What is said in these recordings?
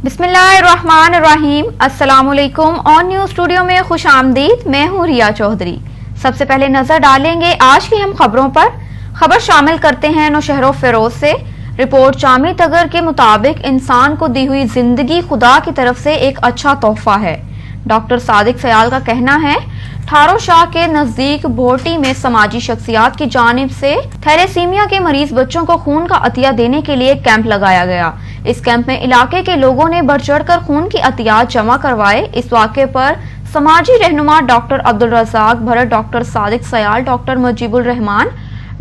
बिस्मिल्लाहिर्रहमानिर्रहीम। अस्सलामुअलैकुम। On news studio में खुश आमदीद। मैं हूँ रिया चौधरी। सबसे पहले नजर डालेंगे आज की हम खबरों पर। खबर शामिल करते हैं नौशहरों फेरोज से। रिपोर्ट जामी तगर के मुताबिक इंसान को दी हुई जिंदगी खुदा की तरफ से एक अच्छा तोहफा है। डॉक्टर सादिक सयाल का कहना है, ठारो शाह के नजदीक भोटी में समाजी शख्सियात की जानिब से थैलेसीमिया के मरीज बच्चों को खून का अतिया देने के लिए कैंप लगाया गया। इस कैंप में इलाके के लोगों ने बढ़ चढ़कर खून की अतियात जमा करवाए। इस वाक़े पर समाजी रहनुमा doctor Abdul Razzaq Bharat, doctor Sadiq Sayal, doctor Mujibur Rahman,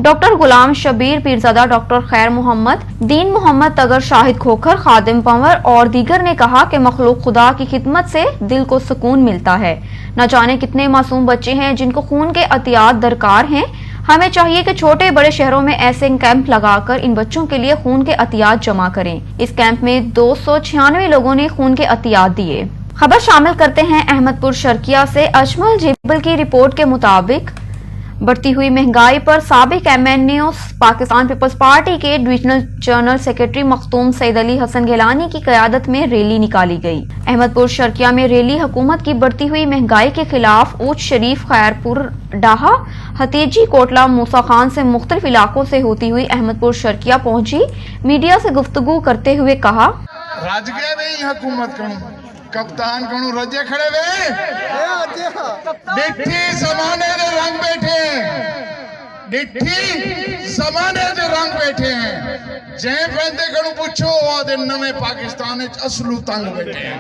doctor Ghulam Shabbir Pirzada, doctor Khair Mohammad, दीन मोहम्मद तगर, शाहिद खोखर, खादिम पंवर और दीगर ने कहा कि मखलूक खुदा की खिदमत से दिल को सुकून मिलता है। न जाने कितने मासूम बच्चे हैं जिनको खून के अतियात दरकार हैं। हमें चाहिए कि छोटे बड़े शहरों में ऐसे कैंप लगाकर इन बच्चों के लिए खून के अतियात जमा करें। इस कैंप में 296 लोगों ने खून के अतियात दिए। खबर शामिल करते हैं अहमदपुर शर्किया से। अजमल जिबल की रिपोर्ट के मुताबिक बढ़ती हुई महंगाई पर साबिक MNO पाकिस्तान पीपल्स पार्टी के divisional general secretary Makhdoom Saeed Ali Hasan Gilani की क़यादत में रैली निकाली गई। अहमदपुर शर्किया में रैली हुकूमत की बढ़ती हुई महंगाई के खिलाफ ऊंच शरीफ, खैरपुर, डाहा, हतीजी, कोटला, मूसा खान से मुख्तलिफ इलाकों से होती हुई अहमदपुर शर्किया पहुंची। मीडिया से गुफ्तगू करते हुए कहा, राजगीर में हुकूमत करूं, कप्तान करूं, रजे खड़े वे डिठी जमाने दे रंग बैठे हैं, डिठी जमाने दे रंग बैठे हैं। जे बंदे करूं पूछो आदे नवे पाकिस्तान विच असलू तंग बैठे हैं।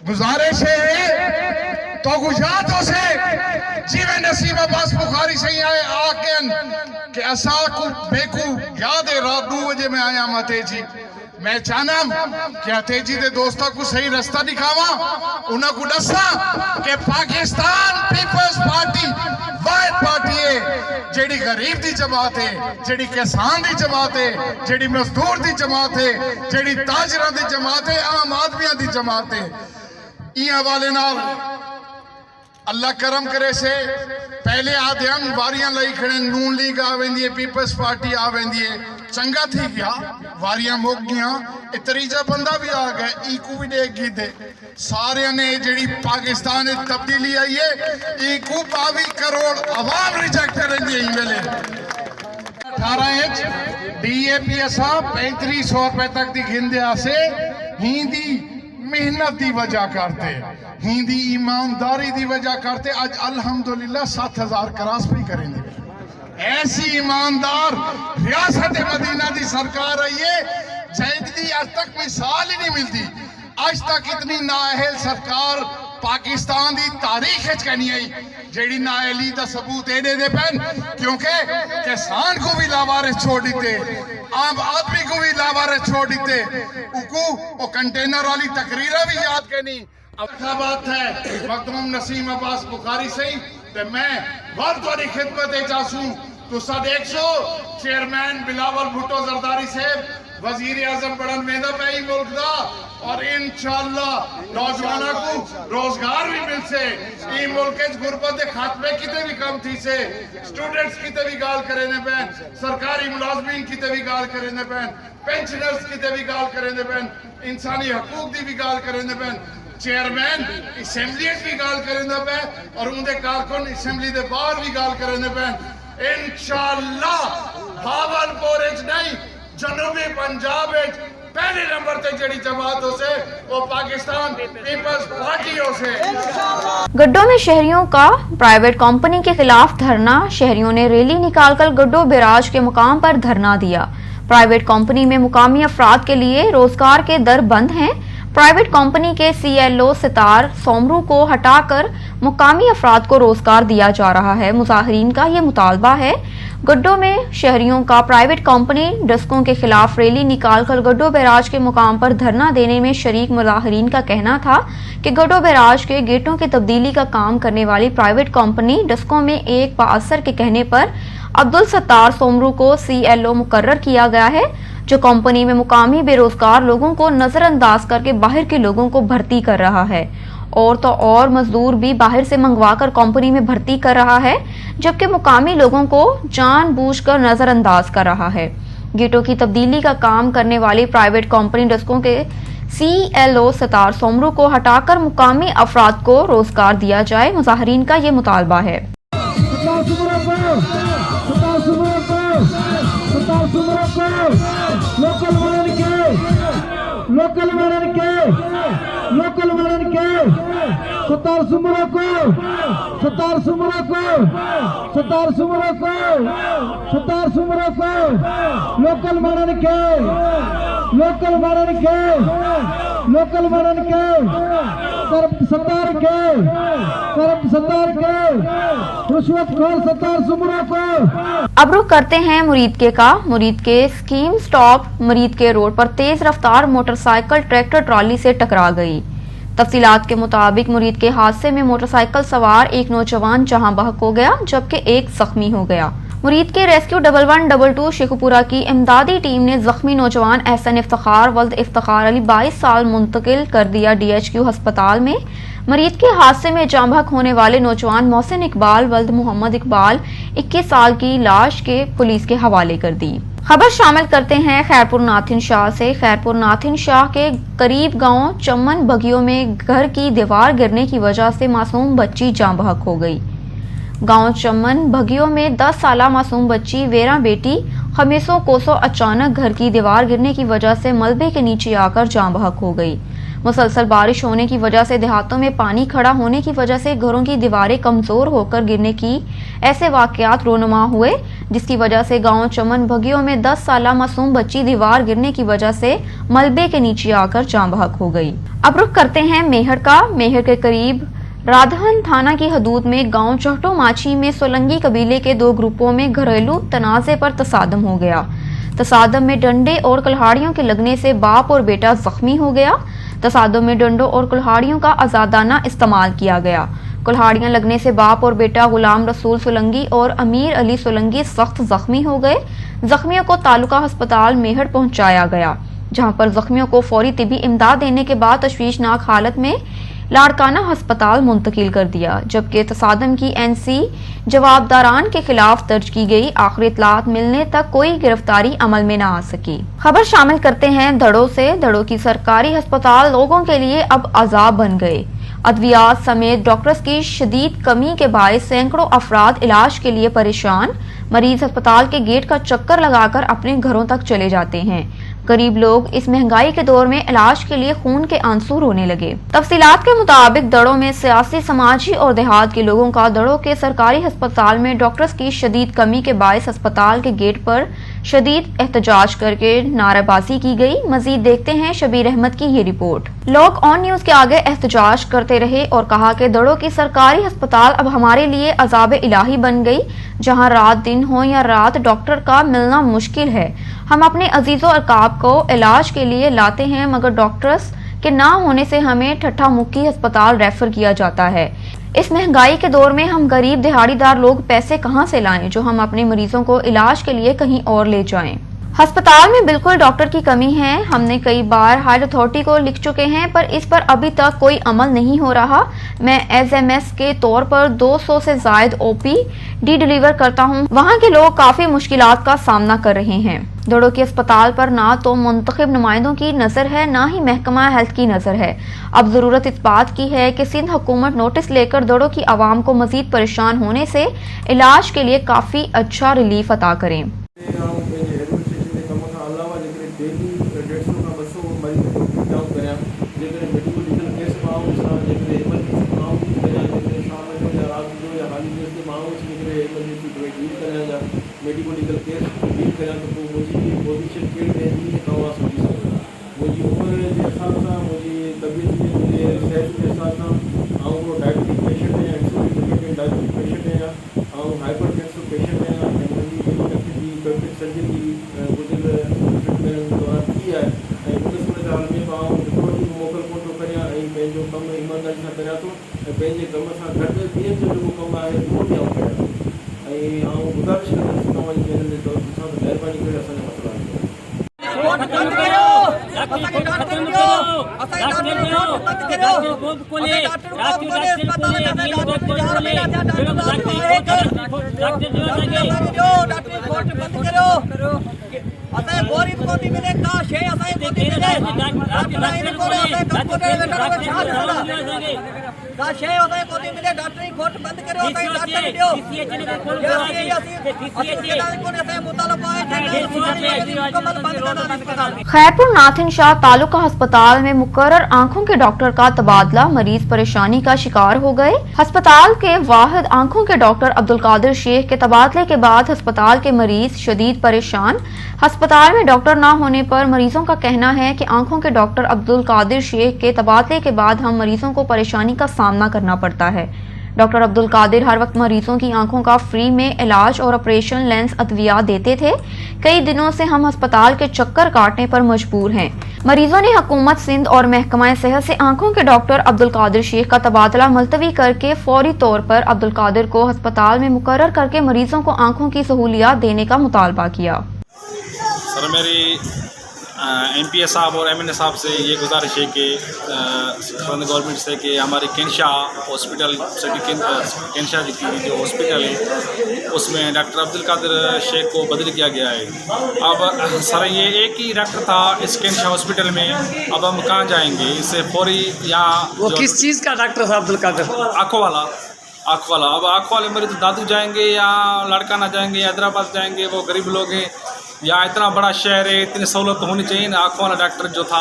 गुजारिश है तो गुजरातों से जिवें नसीम अब्बास बुखारी सही आए आके कि असा को बेकू याद है रात 2 बजे मैं आया मतेजी। मैं चाहना कि अतेजी दे दोस्तों को सही रास्ता दिखावा, उन्हें को दसा कि पाकिस्तान पीपल्स पार्टी वाहिद पार्टी है जेड़ी गरीब दी जमात है, जेड़ी किसान दी जमात है, जेड़ी मजदूर दी जमात है, जेड़ी ताजरां दी जमात है, आम आदमियां दी जमात है। ई हवाले नाल अल्लाह करम करे से पहले आध्यान वारियां लई खड़े, नून लीग आ वेंदी है, पीपल्स पार्टी आ वेंदी है, चंगा थी गया, वारियां मुक गया, तरीजा बंदा भी आ गया, ईकू भी देख गई थे सारे ने जेड़ी पाकिस्तान में तब्दीली आई है, ईकू 22 करोड़ अवाम रिजेक्ट करेंगे। वेले 18 इंच DAP असा 3500 रुपए तक दी गिंदे आसे हिंदी मेहनत दी वजह करते, हिंदी ईमानदारी दी वजह करते आज अल्हम्दुलिल्लाह 7000 क्रॉस भी करेंगे। ऐसी ईमानदार रियासत मदीना दी सरकार आई है जैदी आज तक मिसाल ही नहीं मिलती। आज तक इतनी नाअहल सरकार पाकिस्तान दी तारीख च नहीं आई जेड़ी नाअहली दा सबूत एडे दे पैन, क्योंकि किसान को भी लावारिस छोड़ देते, आम आदमी को भी लावारिस छोड़ देते। उनको वो कंटेनर वाली तकरीरा भी याद करनी। अच्छा बात है मखदूम नसीम अब्बास बुखारी सही तो मैं बहुत बड़ी खिदमत चाहूँ तो देखो चेयरमैन बिलावल भुट्टो जरदारी साहब, वजीर आजम बड़न मेहदा पे ही मुल्क दा और इंशाअल्लाह नौजवानों को रोजगार भी मिल से। ई मुल्क गुरबत के खात्मे किते भी कम थी से, स्टूडेंट्स किते भी गाल करे ने पैन, सरकारी मुलाजमीन किते भी गाल करे ने पैन, पेंशनर्स किते भी गाल करे ने पैन, इंसानी हकूक दी भी गाल करे ने पैन, चेयरमैन असेंबली भी गाल करे ने पैन और उनके कारकुन असेंबली दे बाहर भी गाल करे ने पैन। इंशाअल्लाह भावलपुर नहीं जनूबी पंजाब पहले नंबर ते जड़ी जमातों से वो पाकिस्तान पीपल्स पार्टियों से। गड्डो में शहरियों का प्राइवेट कंपनी के खिलाफ धरना। शहरियों ने रैली निकालकर गड्डो बैराज के मुकाम पर धरना दिया। प्राइवेट कंपनी में मुकामी अफराद के लिए रोजगार के दर बंद हैं। प्राइवेट कंपनी के CLO सितार सोमरू को हटाकर मुकामी अफराद को रोजगार दिया जा रहा है। मुजाहिरीन का ये मुतालबा है। गड्डो में शहरियों का प्राइवेट कंपनी डस्कों के खिलाफ रैली निकालकर गड्डो बैराज के मुकाम पर धरना देने में शरीक मुजाहिरीन का कहना था कि गड्डो बैराज के गेटों की तब्दीली का काम करने वाली प्राइवेट कंपनी डस्कों में एक बाअसर के कहने पर अब्दुल सत्तार सोमरू को CLO मुकर्रर किया गया है, जो कंपनी में मुकामी बेरोजगार लोगों को नजरअंदाज करके बाहर के लोगों को भर्ती कर रहा है اور تو اور مزدور بھی باہر سے منگوا کر کمپنی میں بھرتی کر رہا ہے، جبکہ مقامی لوگوں کو جان بوجھ کر نظر انداز کر رہا ہے۔ گیٹوں کی تبدیلی کا کام کرنے والی پرائیویٹ کمپنی ڈسکوں کے CLO ستار سومرو کو ہٹا کر مقامی افراد کو روزگار دیا جائے، مظاہرین کا یہ مطالبہ ہے۔ اب رخ کرتے ہیں مرید کے کا۔ مرید کے اسکیم سٹاپ مرید کے روڈ پر تیز رفتار موٹر سائیکل ٹریکٹر ٹرالی سے ٹکرا گئی۔ تفصیلات کے مطابق مرید کے حادثے میں موٹر سائیکل سوار ایک نوجوان جہاں بحق ہو گیا جبکہ ایک زخمی ہو گیا۔ مرید کے ریسکیو 1112 شیخو پورہ کی امدادی ٹیم نے زخمی نوجوان احسن افتخار ولد افتخار علی 22 سال منتقل کر دیا DHQ ہسپتال میں۔ مرید کے حادثے میں جاں بحق ہونے والے نوجوان محسن اقبال ولد محمد اقبال 21 سال کی لاش کے پولیس کے حوالے کر دی۔ خبر شامل کرتے ہیں خیرپور ناتھن شاہ سے۔ خیرپور ناتھن شاہ کے قریب گاؤں چمن بگیوں میں گھر کی دیوار گرنے کی وجہ سے معصوم بچی جاں بحق ہو گئی۔ گاؤں چمن بھگیوں میں 10 سالہ معصوم بچی ویرا بیٹی خمیسوں کوسوں اچانک گھر کی دیوار گرنے کی وجہ سے ملبے کے نیچے آ کر جاں بحق ہو گئی۔ مسلسل بارش ہونے کی وجہ سے دیہاتوں میں پانی کھڑا ہونے کی وجہ سے گھروں کی دیواریں کمزور ہو کر گرنے کی ایسے واقعات رونما ہوئے، جس کی وجہ سے گاؤں چمن بھگیوں میں 10 سالہ معصوم بچی دیوار گرنے کی وجہ سے ملبے کے نیچے آ کر جاں بحق ہو گئی۔ اب رخ کرتے ہیں میہر کا۔ میہر کے قریب رادھن تھانہ کی حدود میں گاؤں چہٹو ماچھی میں سولنگی قبیلے کے 2 گروپوں میں گھریلو تنازع پر تصادم ہو گیا۔ تصادم میں ڈنڈے اور کلہاڑیوں کے لگنے سے باپ اور بیٹا زخمی ہو گیا۔ تصادم میں ڈنڈوں اور کلہاڑیوں کا آزادانہ استعمال کیا گیا۔ کلہاڑیاں لگنے سے باپ اور بیٹا غلام رسول سولنگی اور امیر علی سولنگی سخت زخمی ہو گئے۔ زخمیوں کو تعلقہ ہسپتال میہر پہنچایا گیا، جہاں پر زخمیوں کو فوری طبی امداد دینے کے بعد تشویشناک حالت میں لاڑکانہ ہسپتال منتقل کر دیا، جبکہ تصادم کی NC جوابداران کے خلاف درج کی گئی۔ آخری اطلاعات ملنے تک کوئی گرفتاری عمل میں نہ آ سکی۔ خبر شامل کرتے ہیں دھڑوں سے۔ دھڑوں کی سرکاری ہسپتال لوگوں کے لیے اب عذاب بن گئے۔ ادویات سمیت ڈاکٹرز کی شدید کمی کے باعث سینکڑوں افراد علاج کے لیے پریشان۔ مریض ہسپتال کے گیٹ کا چکر لگا کر اپنے گھروں تک چلے جاتے ہیں۔ غریب لوگ اس مہنگائی کے دور میں علاج کے لیے خون کے آنسو رونے لگے۔ تفصیلات کے مطابق دڑوں میں سیاسی، سماجی اور دیہات کے لوگوں کا دڑوں کے سرکاری ہسپتال میں ڈاکٹرز کی شدید کمی کے باعث ہسپتال کے گیٹ پر شدید احتجاج کر کے نعرہ بازی کی گئی۔ مزید دیکھتے ہیں شبیر احمد کی یہ رپورٹ۔ لوگ آن نیوز کے آگے احتجاج کرتے رہے اور کہا کہ دڑوں کی سرکاری ہسپتال اب ہمارے لیے عذاب الہی بن گئی، جہاں رات دن ہو یا رات ڈاکٹر کا ملنا مشکل ہے۔ ہم اپنے عزیزوں ارکاب کو علاج کے لیے لاتے ہیں، مگر ڈاکٹرز کے نہ ہونے سے ہمیں ٹھٹھا مکی ہسپتال ریفر کیا جاتا ہے۔ اس مہنگائی کے دور میں ہم غریب دہاڑی دار لوگ پیسے کہاں سے لائیں جو ہم اپنے مریضوں کو علاج کے لیے کہیں اور لے جائیں۔ ہسپتال میں بالکل ڈاکٹر کی کمی ہے۔ ہم نے کئی بار ہائر اتھارٹی کو لکھ چکے ہیں، پر اس پر ابھی تک کوئی عمل نہیں ہو رہا۔ میں SMS کے طور پر 200 سے زائد OPD ڈیلیور کرتا ہوں۔ وہاں کے لوگ کافی مشکلات کا سامنا کر رہے ہیں۔ دڑوں کے اسپتال پر نہ تو منتخب نمائندوں کی نظر ہے، نہ ہی محکمہ ہیلتھ کی نظر ہے۔ اب ضرورت اس بات کی ہے کہ سندھ حکومت نوٹس لے کر دڑوں کی عوام کو مزید پریشان ہونے سے علاج کے لیے کافی اچھا ریلیف عطا کریں۔ میڈیکل کیس ڈیل کریں تو مجھے پوزیشن کہڑی رہندی ہے تव्हां سمجھی سگھو۔ مجھے عمر کے حساب سے، مجھے طبیعت کے، مجھے صحت کے حساب سے وہ ڈائبٹک پیشنٹ ہے، ایکسوری ڈائبٹک پیشنٹ ہے، ہائپر ٹینسو پیشنٹ ہے، مجھے پیپٹک سرجری گزر ٹریٹمنٹ دوران کی ہے۔ ان صورت حال میں رپورٹ موکل کو تو کریاں پنجو کم ایمانداری سے کریاں تو پنجے کم سے گھٹ ॿियनि जो जेको कमु आहे उहो बि आउं कयां थो। ऐं गुज़ारिश कंदुसि तव्हांजी चैनल जे तौर सां महिरबानी करे असांजा मसइला हल कयो। असांखे खैरपुर नाथिन शाह तालुका अस्पताल में मुकर्रर आंखों के डॉक्टर का तबादला, मरीज परेशानी का शिकार हो गए। अस्पताल के वाहिद आंखों के डॉक्टर अब्दुल कादिर शेख के तबादले के बाद अस्पताल के मरीज शदीद परेशान। अस्पताल में डॉक्टर न होने पर मरीजों का कहना है कि आंखों के डॉक्टर अब्दुल कादिर शेख के तबादले के बाद हम मरीजों को परेशानी का सामना करना पड़ता है। डॉक्टर अब्दुल कादिर हर वक्त मरीजों की आंखों का फ्री में इलाज और ऑपरेशन लेंस अद्वियात देते थे। कई दिनों से हम अस्पताल के चक्कर काटने पर मजबूर हैं। मरीजों ने हुकूमत सिंध और महकमा सेहत से आंखों के डॉक्टर अब्दुल कादिर शेख का तबादला मुलतवी करके फौरी तौर पर अब्दुल कादिर को अस्पताल में मुकर्रर करके मरीजों को आंखों की सहूलियात देने का मुतालबा किया। सर, मेरी MPA साहब और MNA साहब से ये गुजारिश है कि गवर्नमेंट से कि हमारी केनशा हॉस्पिटल केनशा की जो हॉस्पिटल है उसमें डॉक्टर अब्दुल कादिर शेख को बदल किया गया है। अब सर, ये एक ही डॉक्टर था इस केनशा हॉस्पिटल में, अब हम कहाँ जाएंगे? इससे फौरी यहाँ वो किस चीज़ का डॉक्टर था अब्दुल कादिर? आँखों वाला। अब आँखों वाले मरीज दादू जाएंगे या लड़का ना जाएंगे, हैदराबाद जाएंगे, वो गरीब लोग हैं। यहाँ इतना बड़ा शहर है, इतनी सहूलत होनी चाहिए ना। आँखों वाला डॉक्टर जो था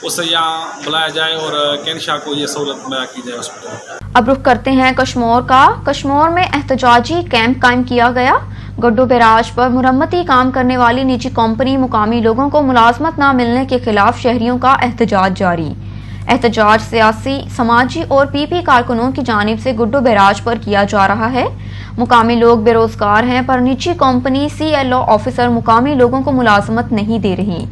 उसे यहाँ बुलाया जाए और केनशा को ये सहूलत मुहैया की जाए हॉस्पिटल। अब रुख करते हैं कश्मोर का। कश्मोर में एहतजाजी कैंप कायम किया गया। गड्डो बैराज पर मुरम्मती काम करने वाली निजी कंपनी मुकामी लोगों को मुलाजमत न मिलने के खिलाफ शहरियों का एहतजाज जारी। एहतजाज सियासी, समाजी और PP कारकुनों की जानिब से गुड्डो बैराज पर किया जा रहा है। मुकामी लोग बेरोजगार हैं पर निजी कंपनी CLO ऑफिसर मुकामी लोगों को मुलाजमत नहीं दे रही।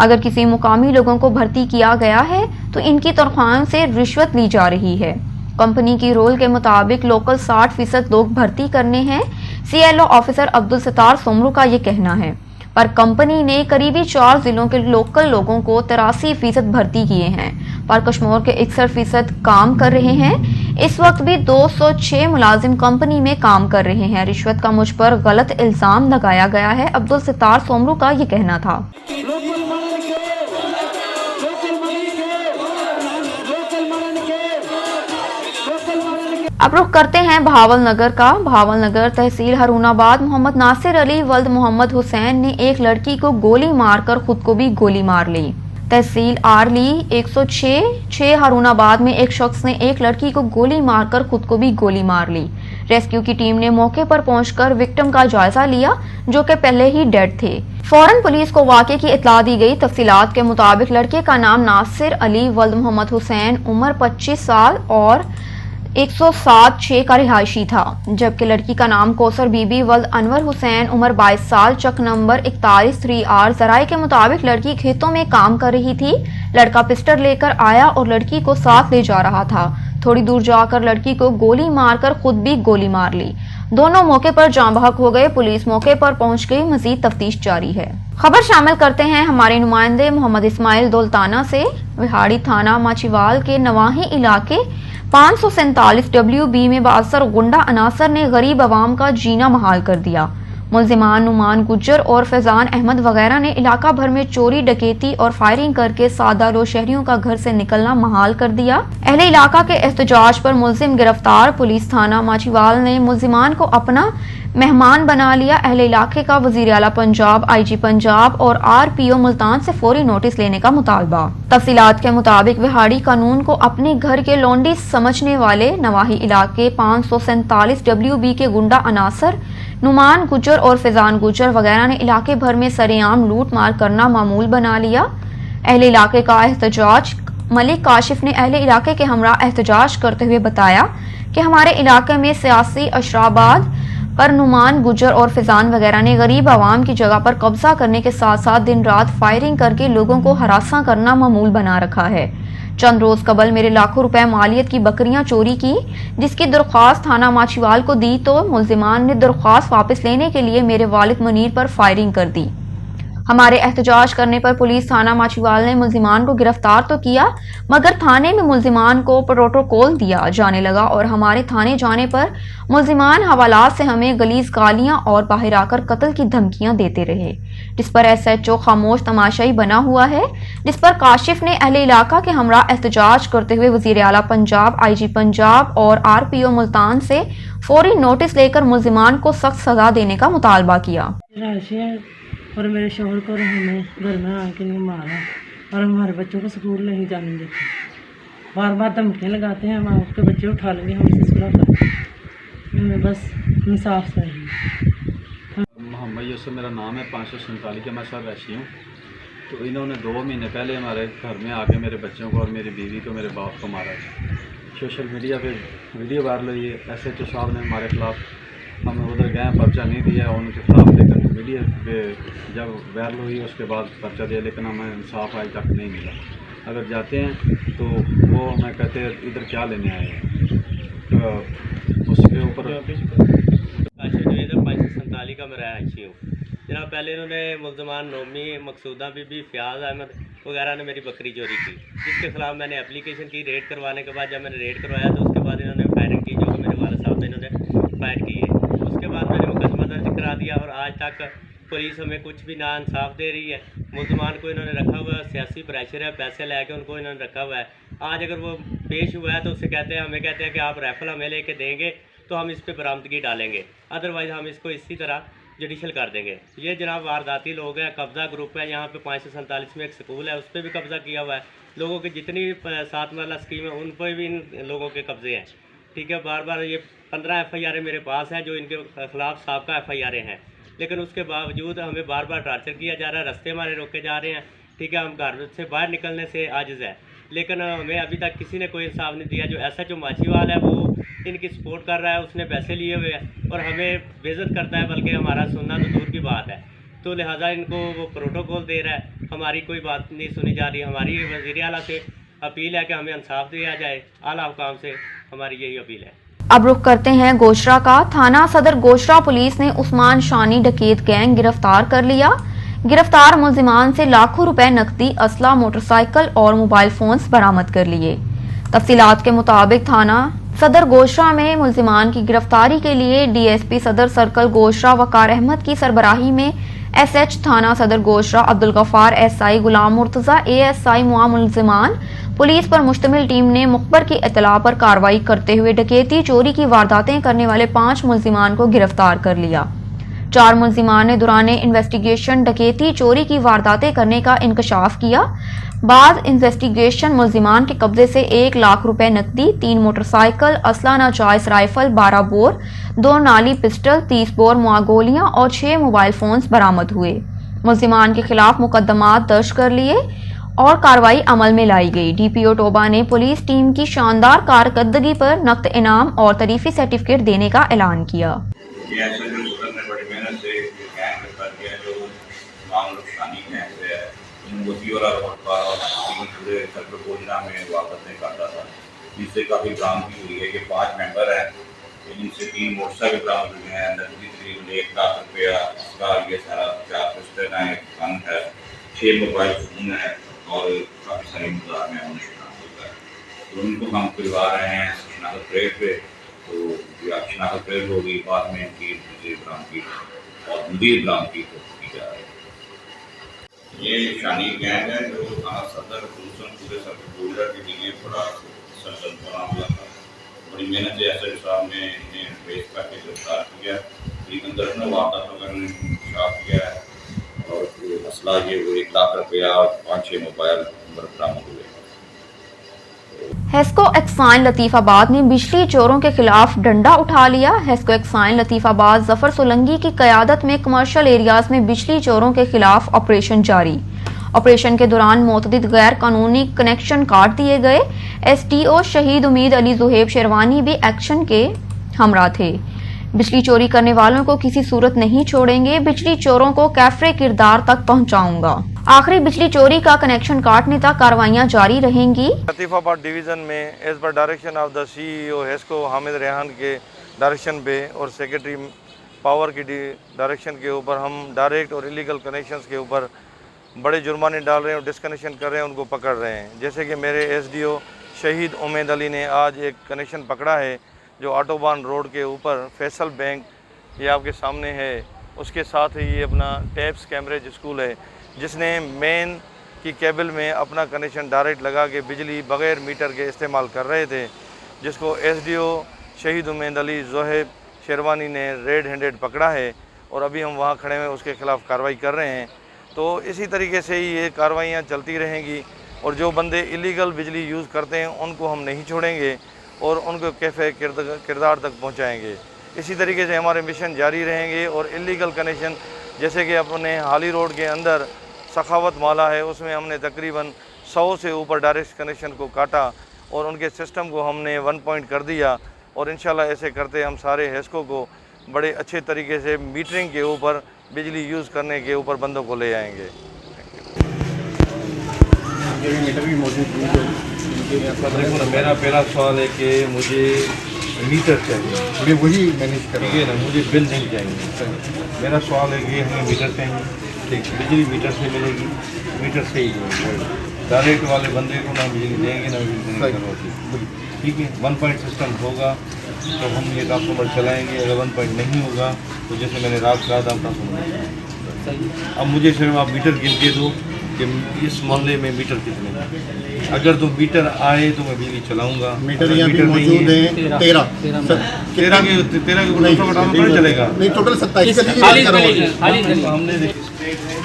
अगर किसी मुकामी लोगों को भर्ती किया गया है तो इनकी तनख्वाहों से रिश्वत ली जा रही है। कंपनी की रोल के मुताबिक लोकल 60% लोग भर्ती करने हैं। CLO ऑफिसर अब्दुल सत्तार सोमरू का ये कहना है, पर कंपनी ने करीबी 4 जिलों के लोकल लोगों को 83% भर्ती किए हैं, पर कश्मीर के 61% काम कर रहे हैं। इस वक्त भी 206 मुलाजिम कंपनी में काम कर रहे हैं। रिश्वत का मुझ पर गलत इल्जाम लगाया गया है, अब्दुल सत्तार सोमरू का ये कहना था। अब रुख करते हैं भावल नगर का। भावल नगर तहसील हरूनाबाद मोहम्मद नासिर अली वल्द मोहम्मद हुसैन ने एक लड़की को गोली मारकर खुद को भी गोली मार ली। तहसील आरली 106 हरूनाबाद में एक शख्स ने एक लड़की को गोली मारकर खुद को भी गोली मार ली। रेस्क्यू की टीम ने मौके पर पहुंचकर विक्टिम का जायजा लिया, जो कि पहले ही डेड थे। फौरन पुलिस को वाक़े की इत्तला दी गई। तफसीलात के मुताबिक लड़के का नाम नासिर अली वल्द मोहम्मद हुसैन, उम्र 25 साल और 107-6 का रिहायशी था, जबकि लड़की का नाम कौसर बीबी वल्द अनवर हुसैन, उम्र 22 साल, चक नंबर 41-3R। जराये के मुताबिक लड़की खेतों में काम कर रही थी। लड़का पिस्टल लेकर आया और लड़की को साथ ले जा रहा था। थोड़ी दूर जाकर लड़की को गोली मारकर खुद भी गोली मार ली। दोनों मौके पर जाँ बहक हो गए। पुलिस मौके पर पहुंच गई। मजीद तफ्तीश जारी है। खबर शामिल करते हैं हमारे नुमाइंदे मोहम्मद इस्माइल दौलताना से। विहाड़ी थाना माचीवाल के नवाही इलाके 547 WB में बासर गुंडा अनासर ने गरीब अवाम का जीना महाल कर दिया। मुलजिमान नुमान गुज्जर और फैजान अहमद वगैरह ने इलाका भर में चोरी, डकैती और फायरिंग करके सादा लो शहरियों का घर से निकलना महाल कर दिया। अहले इलाका के एहतजाज पर मुलजिम गिरफ्तार। पुलिस थाना माचीवाल ने मुलजिमान को अपना मेहमान बना लिया। अहले इलाके का वजीर आला पंजाब, IG पंजाब और RPO मुल्तान से फौरी नोटिस लेने का मुतालबा। तफसीलात के मुताबिक विहाड़ी कानून को अपने घर के लौंडी समझने वाले नवाही इलाके 547 WB के गुंडा अनासर नुमान गुज्जर और फैजान गुज्जर वगैरह ने इलाके भर में सरेआम लूट मार करना मामूल बना लिया। अहले इलाके का एहतजाज मलिक काशिफ ने अहले इलाके के हमरा एहतजाज करते हुए बताया कि हमारे इलाके में सियासी अशराबाद पर नुमान गुज्जर और फैजान वगैरह ने गरीब आवाम की जगह पर कब्जा करने के साथ साथ दिन रात फायरिंग करके लोगों को हरासा करना मामूल बना रखा है। चंद रोज कबल मेरे लाखों रुपए मालियत की बकरियां चोरी की, जिसकी दरख्वास्त थाना माचीवाल को दी तो मुलजिमान ने दरख्वास्त वापस लेने के लिए मेरे वालिद मुनीर पर फायरिंग कर दी। हमारे एहतजाज करने पर पुलिस थाना माचीवाल ने मुल्जिमान को गिरफ्तार तो किया, मगर थाने में मुल्जिमान को प्रोटोकॉल दिया जाने लगा और हमारे थाने जाने पर मुल्जिमान हवालात से हमें गलीज गालियां और बाहर आकर कत्ल की धमकियां देते रहे, जिस पर SHO खामोश तमाशाई बना हुआ है, जिस पर काशिफ ने अहले इलाका के हमरा एहतजाज करते हुए वजीर आला पंजाब, IG पंजाब और RPO मुल्तान से फौरी नोटिस लेकर मुल्जिमान को सख्त सजा देने का मुतालबा किया। और मेरे शोहर को हमें घर में आके नहीं मारा और हमारे बच्चों को स्कूल नहीं जाने देते, बार बार धमकियाँ लगाते हैं, हम आपके बच्चे उठा लेंगे, हमसे सुलह कर, हमें बस इंसाफ चाहिए। मोहम्मद यूसुफ मेरा नाम है, 547 का मैं सर रशी हूँ। तो इन्होंने 2 महीने पहले हमारे घर में आके मेरे बच्चों को और मेरी बीवी को, मेरे बाप को मारा। सोशल मीडिया पे वीडियो वायरल हुई है, SHO साहब ने हमारे खिलाफ, हमें उधर गए, पर्चा नहीं दिया उनके खिलाफ, लेकिन मीडिया पे जब वायरल हुई उसके बाद पर्चा दिया, लेकिन हमें इंसाफ आज तक नहीं मिला। अगर जाते हैं तो वो हमें कहते हैं इधर क्या लेने आए हैं, तो उसके ऊपर 547 का मैं रहायशी हूँ जनाब। पहले इन्होंने मुल्ज़मान नोमी, मकसूदा बीबी, फ़याज़ अहमद वगैरह ने मेरी बकरी चोरी की, जिसके ख़िलाफ़ मैंने एप्लीकेशन की। रेड करवाने के बाद जब मैंने रेड करवाया तो उसके बाद इन्होंने फायरिंग की, जो कि मेरे वाले साहब ने इन्होंने फायर की है। उसके बाद मैंने मुकदमा दर्ज करा दिया और आज तक पुलिस हमें कुछ भी ना इंसाफ दे रही है। मुल्ज़मान को इन्होंने रखा हुआ है, सियासी प्रेशर है, पैसे लेके उनको इन्होंने रखा हुआ है। आज अगर वो पेश हुआ है तो उससे कहते हैं, हमें कहते हैं कि आप राइफल हमें लेके देंगे तो हम इस पर बरामदगी डालेंगे, अदरवाइज़ हम इसको इसी तरह जुडिशल कर देंगे। ये जनाब वारदाती लोग हैं, कब्ज़ा ग्रुप है। यहाँ पे 547 में एक स्कूल है, उस पर भी कब्ज़ा किया हुआ है। लोगों की जितनी 7 वाला स्कीम है उन पर भी इन लोगों के कब्ज़े हैं, ठीक है। बार बार ये 15 FIR मेरे पास हैं जो इनके ख़िलाफ़ साबका FIR हैं, लेकिन उसके बावजूद हमें बार बार टार्चर किया जा रहा है, रास्ते हमारे रोके जा रहे हैं, ठीक है। हम घर से बाहर निकलने से आजिज़ है, लेकिन हमें अभी तक किसी ने कोई इंसाफ नहीं दिया। जो SHO माचीवाल है वो इनकी सपोर्ट कर रहा है, उसने पैसे लिए हुए हैं और हमें बेइज्जत करता है, बल्कि हमारा सुनना तो दूर की बात है। तो लिहाजा इनको वो प्रोटोकॉल दे रहा है, हमारी कोई बात नहीं सुनी जा रही। हमारी वज़ीर आला से अपील है कि हमें इंसाफ दिया जाए, आला हुकाम से हमारी यही अपील है। अब रुख करते हैं गोशरा का। थाना सदर गोशरा पुलिस ने उस्मान शानी डकैत गैंग गिरफ्तार कर लिया। गिरफ्तार मुल्जिमान से लाखों रुपए नकदी, असला, मोटरसाइकिल और मोबाइल फोन्स बरामद कर लिए। तफसीलात के मुताबिक थाना सदर गोशरा में मुल्जिमान की गिरफ्तारी के लिए DSP सदर सर्कल गोशरा वकार अहमद की सरबराही में SH थाना सदर गोशरा अब्दुल गफ्फार, SI गुलाम मुर्तज़ा, ASI मुआ मुल्जिमान पुलिस पर मुश्तमिल टीम ने मुखबर की इत्तला पर कार्रवाई करते हुए डकैती चोरी की वारदातें करने वाले 5 मुल्जिमान को गिरफ्तार कर लिया। 4 मुल्जिमान ने दौरान इन्वेस्टिगेशन डकैती चोरी की वारदातें करने का इंकशाफ किया। बाद इन्वेस्टिगेशन मुल्जिमान के कब्जे से 1 लाख रुपए नकदी, 3 मोटरसाइकिल, असला नाजायज राइफल, 12 बोर, 2 नाली पिस्टल, 30 बोर मुआ गोलियां और 6 मोबाइल फोन्स बरामद हुए। मुल्जिमान के खिलाफ मुकदमात दर्ज कर लिए और कार्रवाई अमल में लाई गई। DPO टोबा ने पुलिस टीम की शानदार कारकर्दगी पर नकद इनाम और तरीफी सर्टिफिकेट देने का ऐलान किया। जिससे काफ़ी बरामदगी हुई है। ये 5 मेंबर हैं, इनसे 3 मोटरसाइकिल बरामद हुए हैं, नकदी तकरीबन 1 लाख रुपया, इसका ये सारा 4 पिस्टल है, 1 गन है, 6 मोबाइल फोन है और काफ़ी सारी मुद्दा में उन्हें शनाख्त होता है। तो उनको हम करवा रहे हैं शनाख्त परेड पे, तो शनाख्त परेड होगी, बाद में इनकी बरामदगी और मज़ीद बरामदगी की जा रही है। ये शानी गैंग है जो थाना सदर पूरे गोशरा के लिए बड़ा सरगर्म बना हुआ था। बड़ी मेहनत से SHO साहब ने इन्हें ट्रेस करके गिरफ्तार किया। तकरीबन दर्जनों वारदातों का उन्होंने इंकशाफ किया है और असला ये वो 1 लाख रुपया और 5-6 मोबाइल बरामद हुए। हेस्को एक्साइन लतीफ़ाबाद ने बिजली चोरों के खिलाफ डंडा उठा लिया। हेस्को एक्साइन लतीफ़ाबाद जफर सोलंगी की क़यादत में कमर्शियल एरियाज में बिजली चोरों के खिलाफ ऑपरेशन जारी। ऑपरेशन के दौरान मुतअद्दिद गैर कानूनी कनेक्शन काट दिए गए। SDO शहीद उम्मीद अली ज़ुहैब शेरवानी भी एक्शन के हमरा थे। बिजली चोरी करने वालों को किसी सूरत नहीं छोड़ेंगे, बिजली चोरों को कैफरे किरदार तक पहुंचाऊंगा। आखिरी बिजली चोरी का कनेक्शन काटने तक कार्रवाइयां जारी रहेंगी। लतीफ़ाबाद डिवीज़न में as per direction of the CEO HESCO Hamid Rehan के डायरेक्शन पे और सेक्रेटरी पावर की डायरेक्शन के ऊपर हम डायरेक्ट और इलीगल कनेक्शंस के ऊपर बड़े जुर्माने डाल रहे हैं और डिस्कनेक्शन कर रहे हैं, उनको पकड़ रहे हैं। जैसे कि मेरे एसडीओ शहीद उमेद अली ने आज एक कनेक्शन पकड़ा है जो ऑटोबान रोड के ऊपर फैसल बैंक, ये आपके सामने है, उसके साथ ही ये अपना टैप्स कैम्ब्रिज स्कूल है, जिसने मेन की केबल में अपना कनेक्शन डायरेक्ट लगा के बिजली बग़ैर मीटर के इस्तेमाल कर रहे थे, जिसको एसडीओ शहीद उमेद अली ज़ोहेब शेरवानी ने रेड हैंडेड पकड़ा है और अभी हम वहाँ खड़े हुए उसके ख़िलाफ़ कार्रवाई कर रहे हैं। तो इसी तरीके से ही ये कार्रवाइयाँ चलती रहेंगी और जो बंदे इलीगल बिजली यूज़ करते हैं उनको हम नहीं छोड़ेंगे और उनको कैफ़े किरदार तक पहुँचाएँगे। इसी तरीके से हमारे मिशन जारी रहेंगे और इलीगल कनेक्शन जैसे कि अपने हाली रोड के अंदर सखावत माला है, उसमें हमने तकरीबन 100 से ऊपर डायरेक्ट कनेक्शन को काटा और उनके सिस्टम को हमने 1 पॉइंट कर दिया और इंशाल्लाह ऐसे करते हम सारे हेस्को को बड़े अच्छे तरीके से मीटरिंग के ऊपर बिजली यूज़ करने के ऊपर बंदों को ले आएंगे। मेरा पहला सवाल है कि मुझे मीटर चाहिए, मैं वही मैनेज कर ठीक है ना, मुझे बिल नहीं चाहिए। मेरा सवाल है कि हमें मीटर चाहिए, ठीक, बिजली मीटर से मिलेगी, मीटर से ही डायरेक्ट वाले बंदे को ना बिजली देंगे ना बिजली करवाती, ठीक है। 1 पॉइंट सिस्टम होगा तो हम ये ट्रांसफार्मर चलाएंगे, अगर 1 पॉइंट नहीं होगा तो जैसे मैंने रात कहा था ट्रांसफार्मर। अब मुझे सिर्फ आप मीटर गिन के दो कि इस मोहल्ले में मीटर कितने हैं, अगर तो मीटर आए तो मैं बिजली चलाऊंगा। मीटर यहाँ भी मौजूद है 13 के ऊपर चलेगा नहीं, टोटल 27 हमने स्टेट है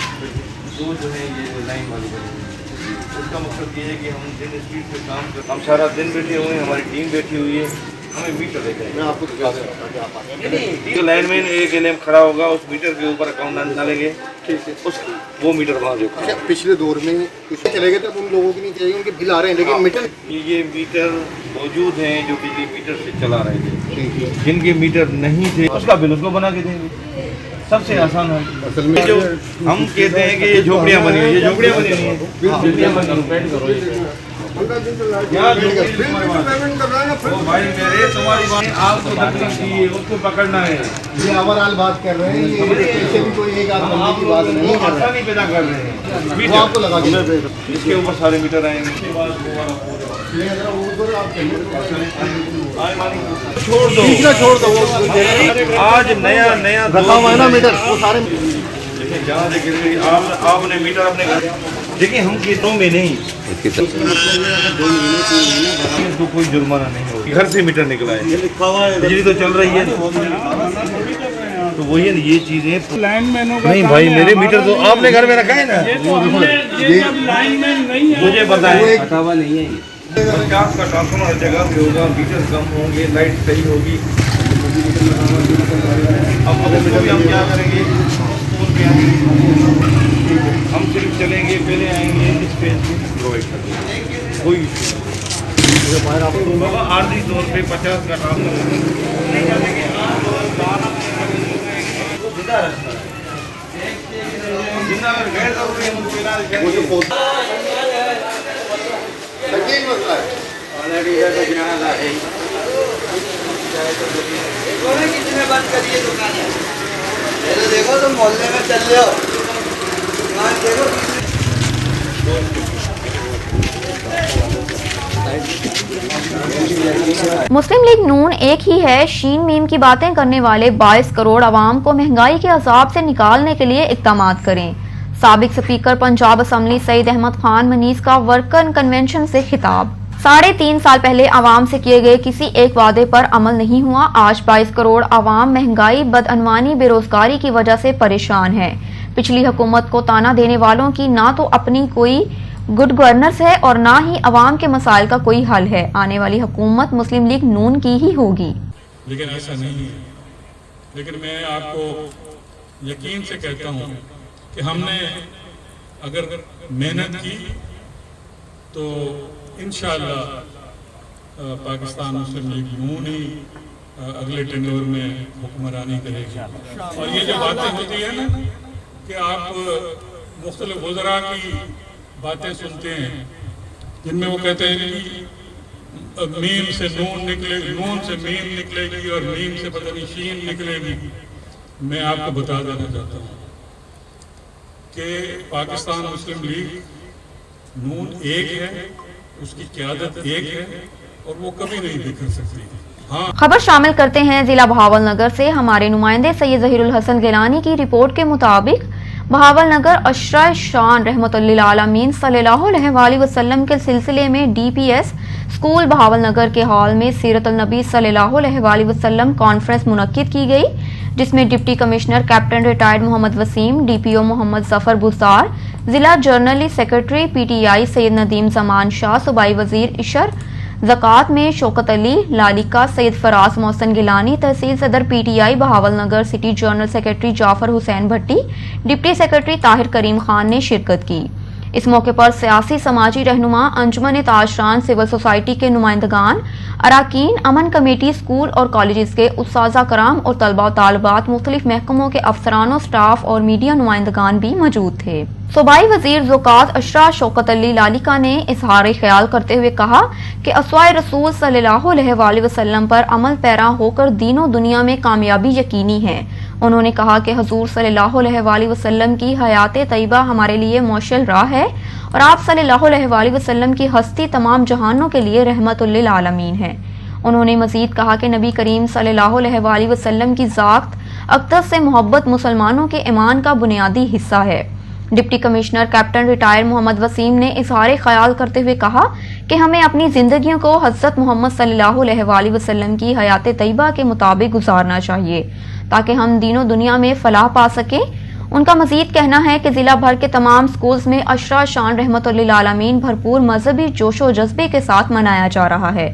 दो जो है ये लाइन वाली बनी हुई है। उसका मकसद ये है कि हम दिन स्ट्रीट पे काम कर, हम सारा दिन बैठे हुए हैं, हमारी टीम बैठी हुई है, हमें मीटर देखें। मैं आपको दिखा दें जो लाइन मैन एक एलएम खड़ा होगा उस मीटर के ऊपर अकाउंट डालेंगे, ठीक है, उस वो मीटर वहाँ देखो। पिछले दौर में कुछ चले गए थे, उन लोगों की नहीं चाहिए, उनके बिल आ रहे हैं, लेकिन मीटर ये मीटर मौजूद हैं जो बिजली मीटर से चला रहे थे, जिनके मीटर नहीं थे उसका बिल उसको बना के देंगे। सबसे आसान है असल में जो हम कहते हैं कि ये झोपड़ियाँ बनी हुई, ये झोपड़ियाँ बनी हुई हैं, भाई मेरे तुम्हारी बात आपको तकलीफ दी है उसको पकड़ना है, ये ओवरऑल बात कर रहे हैं, ये ऐसे भी कोई एक आदमी की बात नहीं कर रहे नहीं पैदा कर रहे हैं। हैं, आपको लगा के इसके ऊपर सारे मीटर आएंगे, उसके बाद छोड़ दो, छोड़ दो, आज नया नया रखा हुआ है ना मीटर, वो सारे जहाँ देखिए आपने मीटर अपने घर देखिए, हम खेतों में नहीं, तो कोई जुर्माना नहीं होगा, घर से मीटर निकला है, बिजली तो चल रही है, तो वही है ये चीजें लाइन मैनों का नहीं भाई, मेरे मीटर तो आपने घर में रखा है ना, ये जब लाइनमैन नहीं है मुझे बताएं, हटावा नहीं है पंजाब का ट्रांसफार्मर हर जगह पे होगा, मीटर कम होंगे, लाइट सही होगी। अब हम क्या करेंगे, हम सिर्फ चलेंगे, पहले आएंगे इस पेज को प्रोवाइड कर देंगे, कोई बाबा आर्थिक तौर पे 50 का काम नहीं जानेंगे, गैर जरूरी बंद करिए दुकान, देखो तुम मोहल्ले में चल रहे हो, देखो मुस्लिम लीग नून एक ही है शीन मीम की बातें करने वाले 22 करोड़ आवाम को महंगाई के अजाब से निकालने के लिए इक़दामात करें। साबिक स्पीकर पंजाब असम्बली सईद अहमद खान मनीस का वर्कर कन्वेंशन से खिताब। 3.5 साल पहले आवाम से किए गए किसी एक वादे पर अमल नहीं हुआ। आज 22 करोड़ आवाम महंगाई, बदअनवानी, बेरोजगारी की वजह से परेशान है। पिछली हुकूमत को ताना देने वालों की ना तो अपनी कोई गुड गवर्नेंस है और ना ही अवाम के मसाइल का कोई हल है। आने वाली हुकूमत मुस्लिम लीग नून की ही होगी। लेकिन ऐसा नहीं है। लेकिन मैं आपको यकीन से कहता हूँ कि हमने अगर मेहनत की तो इंशाअल्लाह पाकिस्तान मुस्लिम लीग नून ही अगले टेन्योर में हुक्मरानी करेगी। और ये जो बातें होती है ना कि आप मुख्तलिफ वज़रा की बातें सुनते हैं जिनमें वो कहते हैं कि मीम से नून निकलेगी, नून से मीम निकलेगी और मीम से पता नहीं शीन निकलेगी। मैं आपको बता देना चाहता हूँ कि पाकिस्तान मुस्लिम लीग नून एक है, उसकी क़यादत एक है और वो कभी नहीं बिखर सकती। हाँ, खबर शामिल करते हैं जिला बहावलनगर से। हमारे नुमाइंदे सैयद ज़हीरुल हसन गिलानी की रिपोर्ट के मुताबिक बहावलनगर अशरा शान रहमतुल्लिल आलमीन सल्लल्लाहु अलैहि वसल्लम के सिलसिले में DPS स्कूल बहावलनगर के हॉल में सीरतुल नबी सल्लल्लाहु अलैहि वसल्लम कॉन्फ्रेंस मुनक्किद की गई, जिसमें deputy commissioner captain retired Mohammad Waseem, DPO Mohammad Zafar Buzdar, जिला general secretary PTI Syed Nadeem Zaman Shah, सूबाई वजीर इशर ज़कात में शौकत अली लालिका, सैयद फराज मोहसन गिलानी, तहसील सदर PTI Bahawalnagar, city general secretary Jafar Hussain Bhatti, deputy secretary Tahir Karim Khan ने शिरकत की। इस मौके पर सियासी समाजी रहनुमा, अंजुमन ताजरान, सिविल सोसाइटी के नुमाइंदगान, अराकीन, अमन कमेटी, स्कूल और कॉलेजेस के उस्ताज़ा कराम और तलबा और तालिबात, मुख्तलिफ महकमों के अफसरानों, स्टाफ और मीडिया नुमाइंदगान भी मौजूद थे। सूबाई वजीर ज़कात अशरा शौकत अली लालिका ने इजहार ख्याल करते हुए कहा कि अस्वाए रसूल सल्लल्लाहु अलैहि वसल्लम पर अमल पैरा होकर दीनों दुनिया में कामयाबी यकीनी है। उन्होंने कहा कि हुजूर सल्लल्लाहु अलैहि वसल्लम की हयात तैयबा हमारे लिए मौशल राह है और आप सल्लल्लाहु अलैहि वसल्लम की हस्ती तमाम जहानों के लिए रहमतुल लिल आलमीन है। उन्होंने मजीद कहा कि नबी करीम सल्लल्लाहु अलैहि वसल्लम की ज़ात अक़दस से मोहब्बत मुसलमानों के ईमान का बुनियादी हिस्सा है। Deputy commissioner captain retired Mohammad Waseem ने इजहार ख्याल करते हुए कहा कि हमें अपनी जिंदगियों को हज़रत मोहम्मद सल्लल्लाहु अलैहि वसल्लम की हयात तैयबा के मुताबिक गुजारना चाहिए ताकि हम दीनों दुनिया में फलाह पा सकें। उनका मजीद कहना है कि जिला भर के तमाम स्कूल्स में अशरा शान रहमतुल लिल आलमीन भरपूर मजहबी जोशो जज्बे के साथ मनाया जा रहा है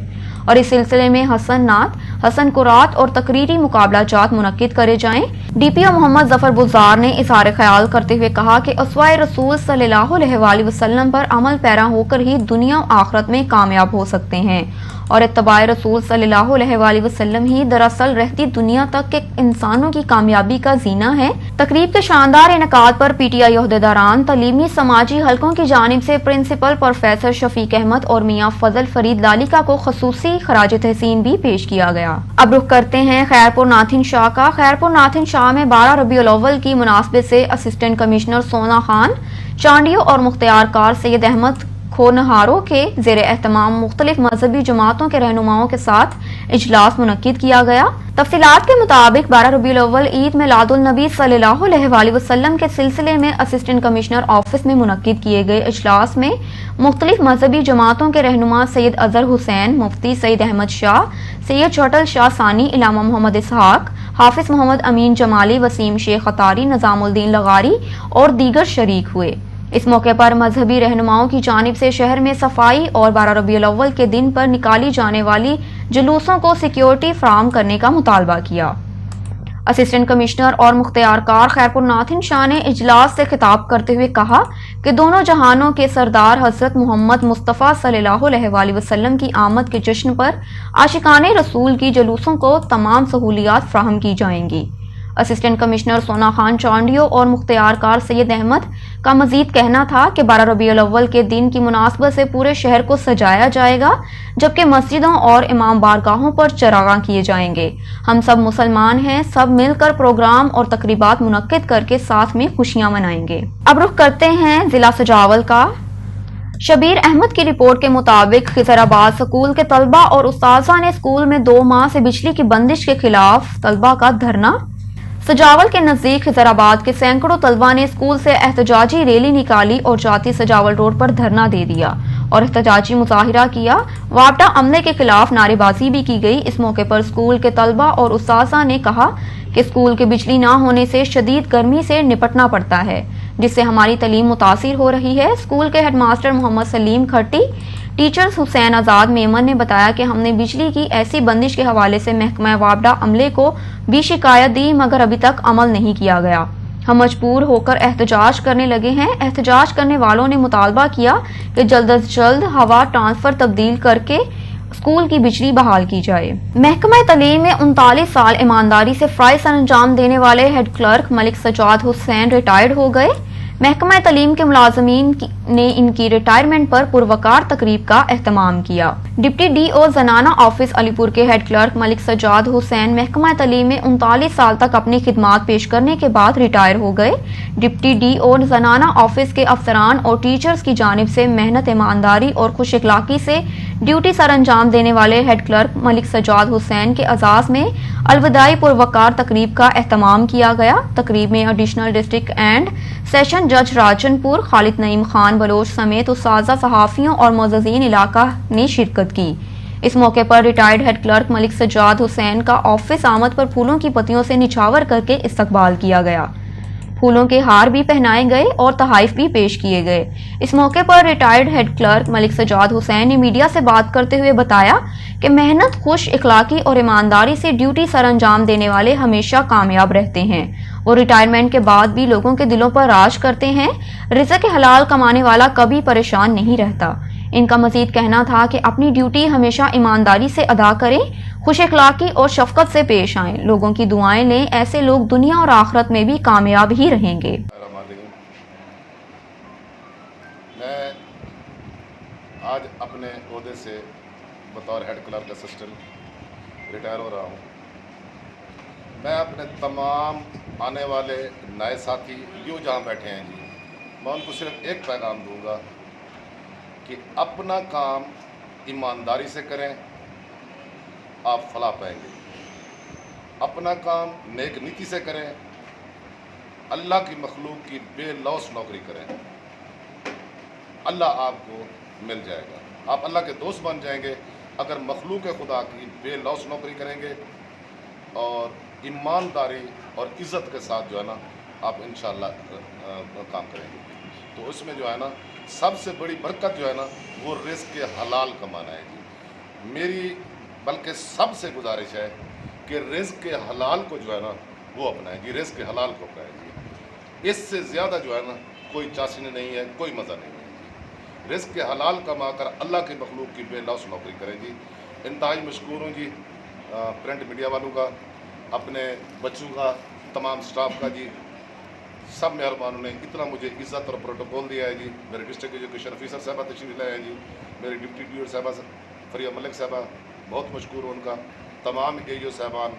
और इस सिलसिले में हसन नात, हसन कुरात और तकरीरी मुकाबलाजात मुनक्किद करे जाएं। DPO मोहम्मद जफर बुज़दार ने इजहार ख्याल करते हुए कहा कि अस्वाए रसूल सल्लल्लाहु अलैहि वसल्लम पर अमल पैरा होकर ही दुनिया और आखिरत में कामयाब हो सकते हैं और इत्तबाए रसूल सल्लल्लाहु अलैहि वसल्लम ही दरअसल रहती दुनिया तक के इंसानों की कामयाबी का जीना है। तकरीब के शानदार इनकाद पर PTI ओहदेदारान, तलीमी समाजी हलकों की जानिब से प्रिंसिपल प्रोफेसर शफीक अहमद और मियाँ फजल फरीद लालिका को खसूसी खराज तहसीन भी पेश किया गया। अब रुख करते हैं खैरपुर नाथिन शाह का। खैरपुर नाथिन शाह में 12 रबीउल अव्वल की मुनासबत से असिस्टेंट कमिश्नर सोना खान चांडियो और मुख्तियार कार सैयद अहमद खोनहारों के ज़ेर एहतमाम मुख्तलिफ मजहबी जमातों के रहनुमाओं के साथ इजलास मुनक्किद किया गया। तफसीलात के मुताबिक 12 रबीउल अव्वल ईद मिलादुल नबी सल्लल्लाहु अलैहि वसल्लम के सिलसिले में असिस्टेंट कमिश्नर ऑफिस में मुनक्किद किए गए इजलास में मुख्तलिफ मजहबी जमातों के रहनुमा सैयद अजहर हुसैन, मुफ्ती सईद अहमद शाह, सैयद चौटल शाह सानी, इलामा मोहम्मद इसहाक, हाफिज मोहम्मद अमीन जमाली, वसीम शेख अतारी, निजामुद्दीन लगारी और दीगर शरीक हुए। इस मौके पर मजहबी रहनुमाओं की जानिब से शहर में सफाई और 12 रबीउल अव्वल के दिन पर निकाली जाने वाली जुलूसों को सिक्योरिटी फराहम करने का मुतालबा किया। असिस्टेंट कमिश्नर और मुख्तियार कार खैरपुर नाथिन शाह ने इजलास से खिताब करते हुए कहा कि दोनों जहानों के सरदार हजरत मोहम्मद मुस्तफ़ा सल्लल्लाहु अलैहि वसल्लम की आमद के जश्न पर आशिकाने रसूल की जुलूसों को तमाम सहूलियात फराहम की जाएंगी। असिस्टेंट कमिश्नर सोना खान चांडियो और मुख्तियार कार सैयद अहमद का मजीद कहना था कि 12 रबीउल अव्वल के दिन की मुनासबत से पूरे शहर को सजाया जाएगा, जबकि मस्जिदों और इमाम बारगाहों पर चरागाह किए जाएंगे। हम सब मुसलमान हैं, सब मिलकर प्रोग्राम और तकरीबात मुनक्किद करके साथ में खुशियां मनाएंगे। अब रुख करते हैं जिला सजावल का। शबीर अहमद की रिपोर्ट के मुताबिक खिजराबाद स्कूल के तलबा और उस्ताज़ा ने स्कूल में 2 माह से बिजली की बंदिश के खिलाफ तलबा का धरना। सजावल के नजदीक खिजराबाद के सैकड़ों तलबा ने स्कूल से एहतजाजी रैली निकाली और जाती सजावल रोड पर धरना दे दिया और एहतजाजी मुजाहिरा किया। वापडा अमले के खिलाफ नारेबाजी भी की गई। इस मौके पर स्कूल के तलबा और उस्ताज़ा ने कहा कि स्कूल के बिजली ना होने से शदीद गर्मी से निपटना पड़ता है, जिससे हमारी तालीम मुतासिर हो रही है। स्कूल के हेडमास्टर मोहम्मद सलीम खट्टी, टीचर्स हुसैन आज़ाद मेमन ने बताया कि हमने बिजली की ऐसी बंदिश के हवाले से महकमा वापडा अमले को भी शिकायत दी, मगर अभी तक अमल नहीं किया गया। हम मजबूर होकर एहतजाज करने लगे हैं। एहतजाज करने वालों ने मुतालबा किया कि जल्द अज जल्द हवा ट्रांसफर तब्दील करके स्कूल की बिजली बहाल की जाए। महकमा तालीम में 39 साल ईमानदारी से फ़राइज़ अंजाम देने वाले head clerk Malik Sajjad Hussain retired हो गए। महकमा तालीम के मुलाजमीन ने इनकी रिटायरमेंट पर पुरवकार तकरीब का एहतमाम किया। डिप्टी डीओ जनाना ऑफिस अलीपुर के हेड क्लर्क मलिक सजाद हुसैन महकमा तालीम में 39 साल तक अपनी खिदमात पेश करने के बाद रिटायर हो गए। डिप्टी डीओ जनाना ऑफिस के अफसरान और टीचर्स की जानिब से मेहनत, ईमानदारी और खुश इखलाकी से ड्यूटी सर अंजाम देने वाले हेड क्लर्क मलिक सजाद हुसैन के अजाज में अलविदाई पुरवकार तकरीब का एहतमाम किया गया। तकरीब में एडिशनल डिस्ट्रिक्ट एंड सेशन जज राजनपुर खालिद नईम खान बलोच समेत उस्ताज़ा, सहाफ़ियों और मुअज़्ज़िज़ीन इलाका ने शिरकत की। इस मौके पर retired head clerk Malik Sajjad Hussain का ऑफिस आमद पर फूलों की पत्तियों से निछावर करके इस्तकबाल किया गया। फूलों के हार भी पहनाए गए और तहाइफ भी पेश किए गए। इस मौके पर retired head clerk Malik Sajjad Hussain ने मीडिया से बात करते हुए बताया कि मेहनत, खुश इखलाकी और ईमानदारी से ड्यूटी सर अंजाम देने वाले हमेशा कामयाब रहते हैं। वो रिटायरमेंट के बाद भी लोगों के दिलों पर राज करते हैं। रिज़्क़ हलाल कमाने वाला कभी परेशान नहीं रहता। इनका मजीद कहना था कि अपनी ड्यूटी हमेशा ईमानदारी से अदा करें, खुश इखलाकी और शफकत से पेश आएं, लोगों की दुआएं लें, ऐसे लोग दुनिया और आखिरत में भी कामयाब ही रहेंगे। मैं आज अपने ओहदे से बतौर हेड क्लर्क असिस्टेंट रिटायर हो रहा हूँ। मैं अपने तमाम आने वाले नए साथी जो जहाँ बैठे हैं जी, मैं उनको सिर्फ एक पैगाम दूँगा कि अपना काम ईमानदारी से करें, आप फलाह पाएंगे। अपना काम नेक नीति से करें, अल्लाह की मखलूक की बेलौस नौकरी करें, अल्लाह आपको मिल जाएगा। आप अल्लाह के दोस्त बन जाएंगे अगर मखलूक खुदा की बेलौस नौकरी करेंगे और ईमानदारी और इज़्ज़त के साथ जो है ना आप इंशाअल्लाह काम करेंगे। तो उसमें जो है ना सबसे बड़ी बरकत जो है ना वो रिज़्क़ के हलाल कमाना है जी। मेरी बल्कि सबसे गुजारिश है कि रिज़्क़ के हलाल को जो है ना वो अपनाएं जी, रिज़्क़ के हलाल को अपनाएं जी। इससे ज़्यादा जो है ना कोई चाशनी नहीं है, कोई मज़ा नहीं है जी। रिज़्क़ के हलाल कमा कर अल्लाह की मखलूक की बेलौस नौकरी करें जी। इंतहाई मशकूर हूँ जी प्रिंट मीडिया वालों का, अपने बच्चों का, तमाम स्टाफ का जी। सब मेहरबानों ने इतना मुझे इज़्ज़त और प्रोटोकॉल दिया है जी। मेरे डिस्ट्रिक्ट एजुकेशन ऑफिसर साहबा तशरीफ़ लाए हैं जी, मेरी डिप्टी डी साहबा फरिया मलिक साहबा, बहुत मशकूर हूँ उनका। तमाम AO साहबान,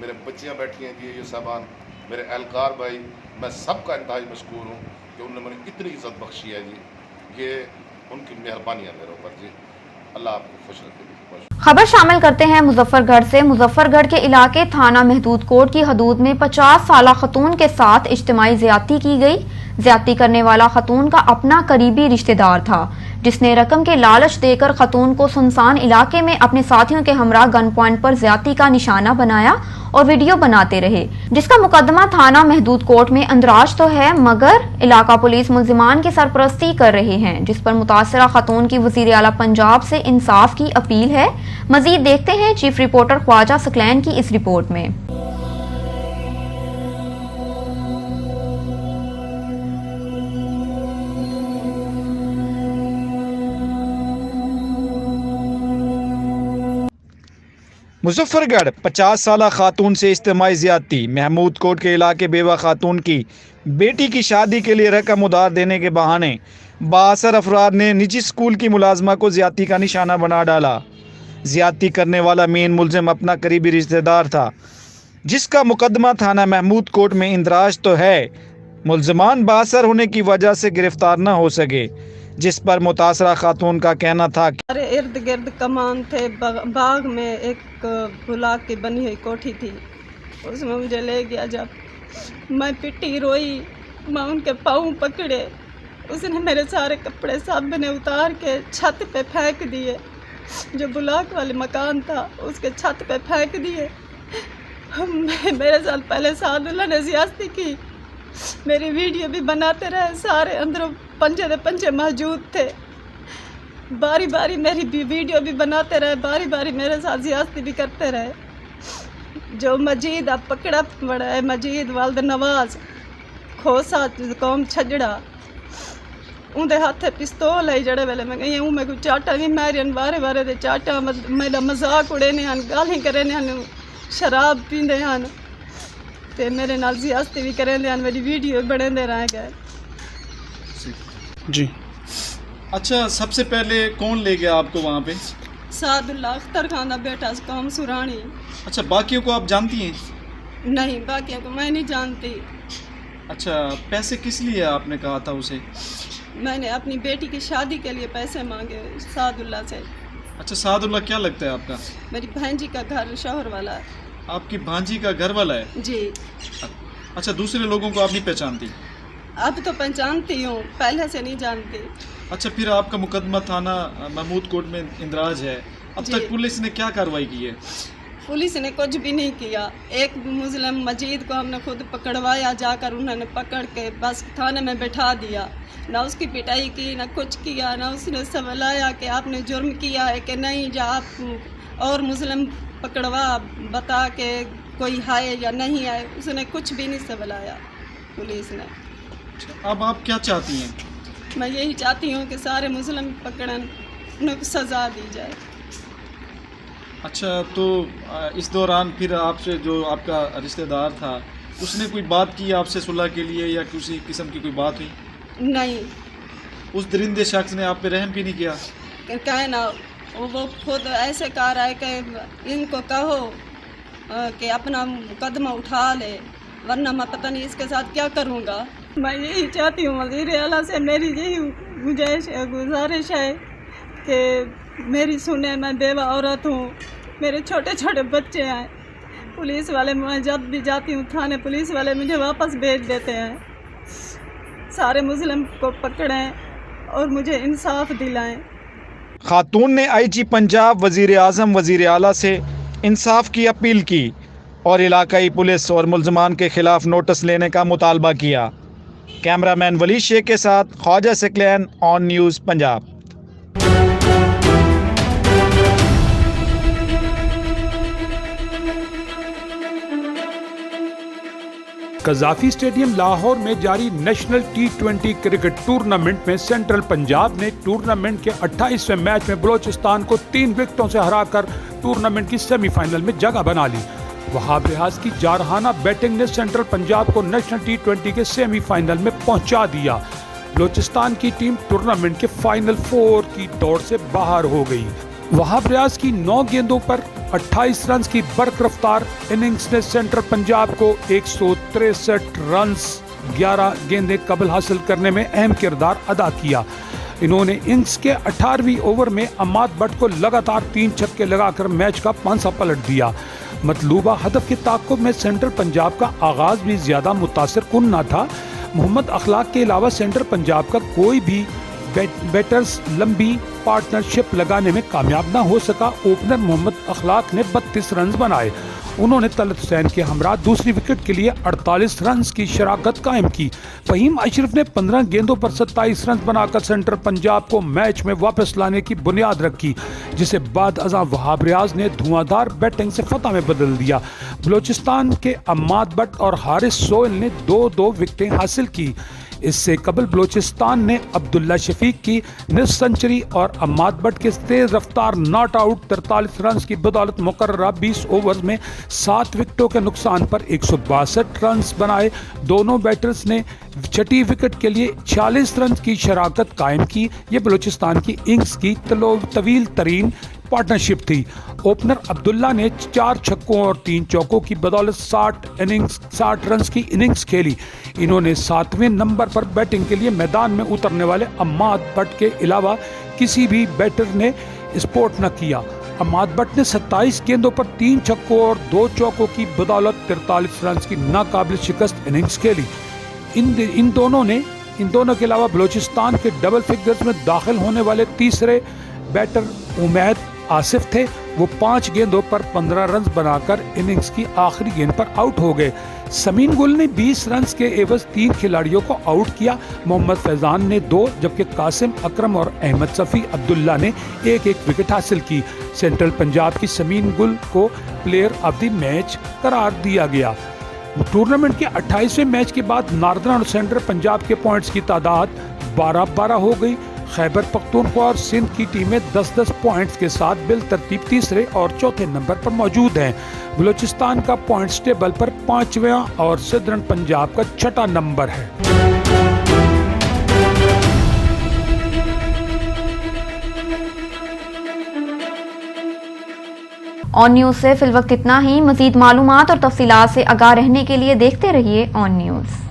मेरे बच्चियाँ बैठी हैं जी AO साहबान, मेरे एहलकार भाई, मैं सबका इंतहाई मशकूर हूँ कि उन्होंने मुझे इतनी इज़्ज़त बख्शी है जी। ये उनकी मेहरबानी है मेरे ऊपर जी। अल्लाह आपको खुश रखे। खबर शामिल करते हैं मुजफ्फरगढ़ से। मुजफ्फरगढ़ के इलाके थाना महदूद कोट की हदूद में 50 साला खतून के साथ इज्तिमाई ज़्यादती की गई। ज़्यादती करने वाला खतून का अपना करीबी रिश्तेदार था, जिसने रकम के लालच देकर खतून को सुनसान इलाके में अपने साथियों के हमरा गन पॉइंट पर ज़्यादती का निशाना बनाया और वीडियो बनाते रहे, जिसका मुकदमा थाना महदूद कोट में अंदराज तो है, मगर इलाका पुलिस मुल्जिमान की सरपरस्ती कर रहे हैं, जिस पर मुतासरा खतून की वज़ीर आला पंजाब से इंसाफ की अपील है। मजीद देखते हैं चीफ रिपोर्टर ख्वाजा सकलैन की इस रिपोर्ट में। मुजफ्फरगढ़ 50 साला खातून से इज्तिमाई ज़्यादती। महमूद कोट के इलाके बेवा खातून की बेटी की शादी के लिए रकम उधार देने के बहाने बासर अफराद ने निजी स्कूल की मुलाजमा को ज़्यादती का निशाना बना डाला। ज़्यादती करने वाला मेन मुलजिम अपना करीबी रिश्तेदार था, जिसका मुकदमा थाना महमूद कोट में इंदराज तो है, मुलजमान बासर होने की वजह से गिरफ्तार न हो सके, जिस पर मुतासरा खातून का कहना था कि अरे इर्द गिर्द कमान थे, बाग में एक बुलाक की बनी हुई कोठी थी, उसमें मुझे ले गया। जब मैं पिटी रोई, मैं उनके पाँव पकड़े, उसने मेरे सारे कपड़े सब ने उतार के छत पे फेंक दिए। जो बुलाक वाले मकान था उसके छत पे फेंक दिए। मेरे साथ पहले सादुल्ला ने ज़्यादती की, मेरी वीडियो भी बनाते रहे, सारे अंदरों पंजे दे पंजे मौजूद थे, बारी बारी मेरी वीडियो भी बनाते रहे, बारी बारी मेरे साथ ज़्यादती भी करते रहे। जो मजीद अब पकड़ा पड़ा है, मजीद वालद नवाज खोसा कौम छजड़ा, उनके हाथे पिस्तौल है। जड़े वेले मैं गई हूँ, मैं कोई चाटा भी मारियन बारे बारे दे चाटा, मेरा मजाक उड़े ने हन, गाली करे ने हन, शराब पींदे हन, ते मेरे नाल ज़्यादती भी करेंदे हन, मेरी वीडियो बने दे रहे गए। जी। अच्छा, सबसे पहले कौन ले गया आपको वहाँ पे? सादुल्ला अख्तर खान का बेटा काम सुरानी। अच्छा, बाकियों को आप जानती हैं? नहीं, बाकियों को मैं नहीं जानती। अच्छा, पैसे किस लिए आपने कहा था उसे? मैंने अपनी बेटी की शादी के लिए पैसे मांगे सादुल्ला से। अच्छा, सादुल्ला क्या लगता है आपका? मेरी भांजी का घर शोहर वाला है। आपकी भांजी का घर वाला है? जी। अच्छा, दूसरे लोगों को आप नहीं पहचानती? अब तो पहचानती हूँ, पहले से नहीं जानती। अच्छा, फिर आपका मुकदमा थाना महमूद कोट में इंदराज है, अब तक पुलिस ने क्या कार्रवाई की है? पुलिस ने कुछ भी नहीं किया। एक मुस्लिम मजीद को हमने खुद पकड़वाया, जाकर उन्होंने पकड़ के बस थाने में बैठा दिया। ना उसकी पिटाई की, ना कुछ किया, ना उसने समझाया कि आपने जुर्म किया है कि नहीं, जा आप और मुस्लिम पकड़वा, बता के कोई आए या नहीं आए। उसने कुछ भी नहीं समझाया पुलिस ने। अब आप क्या चाहती हैं? मैं यही चाहती हूँ कि सारे मुस्लिम पकड़न, उन्हें सज़ा दी जाए। अच्छा, तो इस दौरान फिर आपसे जो आपका रिश्तेदार था, उसने कोई बात की आपसे सुलह के लिए या किसी किस्म की कोई बात हुई? नहीं। उस दरिंदे शख्स ने आप पे रहम भी नहीं किया? कहे ना, वो खुद ऐसे कह रहा है कि इनको कहो कि अपना मुकदमा उठा ले, वरना मैं पता नहीं इसके साथ क्या करूँगा। मैं यही चाहती हूँ वज़ीर आला से, मेरी यही गुजारिश है कि मेरी सुने। मैं बेवा औरत हूँ, मेरे छोटे छोटे बच्चे हैं। पुलिस वाले, मैं जब भी जाती हूँ थाने, पुलिस वाले मुझे वापस भेज देते हैं। सारे मुस्लिम को पकड़ें और मुझे इंसाफ दिलाएं। खातून ने IG पंजाब, वज़ीर आज़म, वज़ीर आला से इंसाफ की अपील की और इलाकाई पुलिस और मुल्ज़मान के ख़िलाफ़ नोटिस लेने का मुतालबा किया। कैमरामैन वली शेख के साथ Khawaja Saqlain, on news Punjab. Gaddafi stadium Lahore में जारी नेशनल T20 क्रिकेट टूर्नामेंट में सेंट्रल पंजाब ने टूर्नामेंट के 28वें मैच में बलोचिस्तान को 3 विकेटों से हराकर टूर्नामेंट की सेमीफाइनल में जगह बना ली। वहाब रियाज की जारहाना बैटिंग ने सेंट्रल पंजाब को नेशनल T20 के सेमीफाइनल में पहुंचा दिया। बलोचिस्तान की टीम टूर्नामेंट के फाइनल 4 की दौड़ से बाहर हो गई। वहाब रियाज की 9 गेंदों पर 28 रन की बरकरफ्तार इनिंग्स ने सेंट्रल पंजाब को 163 रन 11 गेंदें कबल हासिल करने में अहम किरदार अदा किया। इन्होंने इनिंग्स के 18वीं ओवर में अम्माद बट को लगातार 3 छक्के लगाकर मैच का पांसा पलट दिया। मतलूबा हदफ के ताक़ुब में सेंट्रल पंजाब का आगाज भी ज्यादा मुतासिर कुन न था। मोहम्मद अखलाक के अलावा सेंट्रल पंजाब का कोई भी बैटर्स लंबी पार्टनरशिप लगाने में कामयाब ना हो सका। ओपनर मोहम्मद अखलाक ने 32 रन बनाए। उन्होंने तलत हुसैन के हमरा दूसरी विकेट के लिए 48 रन की शराकत कायम की। फहीम अशरफ ने 15 गेंदों पर 27 रन बनाकर सेंट्रल पंजाब को मैच में वापस लाने की बुनियाद रखी, जिसे बाद अज़ां वहाब रियाज ने धुआंधार बैटिंग से फतह में बदल दिया। बलोचिस्तान के अम्माद बट और हारिस सोहेल ने 2-2 विकेटें हासिल की। इससे कबल बलोचिस्तान ने अब्दुल्ला शफीक की निस्फ सेंचुरी और अम्माद बट के तेज रफ्तार नॉट आउट 43 रन की बदौलत मुकर्ररा 20 ओवर में 7 विकेटों के नुकसान पर 162 रन बनाए। दोनों बैटर्स ने छठी विकेट के लिए 46 रन की शराकत कायम की। ये बलोचिस्तान की इनिंग्स की तवील तरीन पार्टनरशिप थी। ओपनर अब्दुल्ला ने 4 छक्कों और 3 चौकों की बदौलत 60 रन की इनिंग्स खेली। इन्होंने 7वें नंबर पर बैटिंग के लिए मैदान में उतरने वाले अम्माद बट के अलावा किसी भी बैटर ने स्पोर्ट न किया। अम्माद बट ने 27 गेंदों पर 3 छक्कों और 2 चौकों की बदौलत 43 रन की नाकाबिल शिकस्त इनिंग्स खेली। इन दोनों के अलावा बलोचिस्तान के डबल फिगर्स में दाखिल होने वाले तीसरे बैटर उमैद आसिफ थे। वो 5 गेंदों पर 15 रन बनाकर इनिंग्स की आखिरी गेंद पर आउट हो गए। समीन गुल ने 20 रन के एवज 3 खिलाड़ियों को आउट किया। मोहम्मद फैजान ने 2, जबकि कासिम अकरम और अहमद सफ़ी अब्दुल्ला ने 1-1 विकेट हासिल की। सेंट्रल पंजाब की समीन गुल को प्लेयर ऑफ द मैच करार दिया गया। टूर्नामेंट के 28वें मैच के बाद नॉर्दर्न और सेंट्रल पंजाब के पॉइंट्स की तादाद 12-12 हो गई। खैबर पख्तूनख्वा और सिंध की टीमें 10-10 पॉइंट्स के साथ बिल तरतीब तीसरे और चौथे नंबर पर मौजूद हैं। बलूचिस्तान का पॉइंट्स टेबल पर 5वां और सदर्न पंजाब का 6ठा नंबर है। ऑन न्यूज़ से फिल वक्त इतना ही। मजीद मालूमात और तफसीलात से आगाह रहने के लिए देखते रहिए ऑन न्यूज़।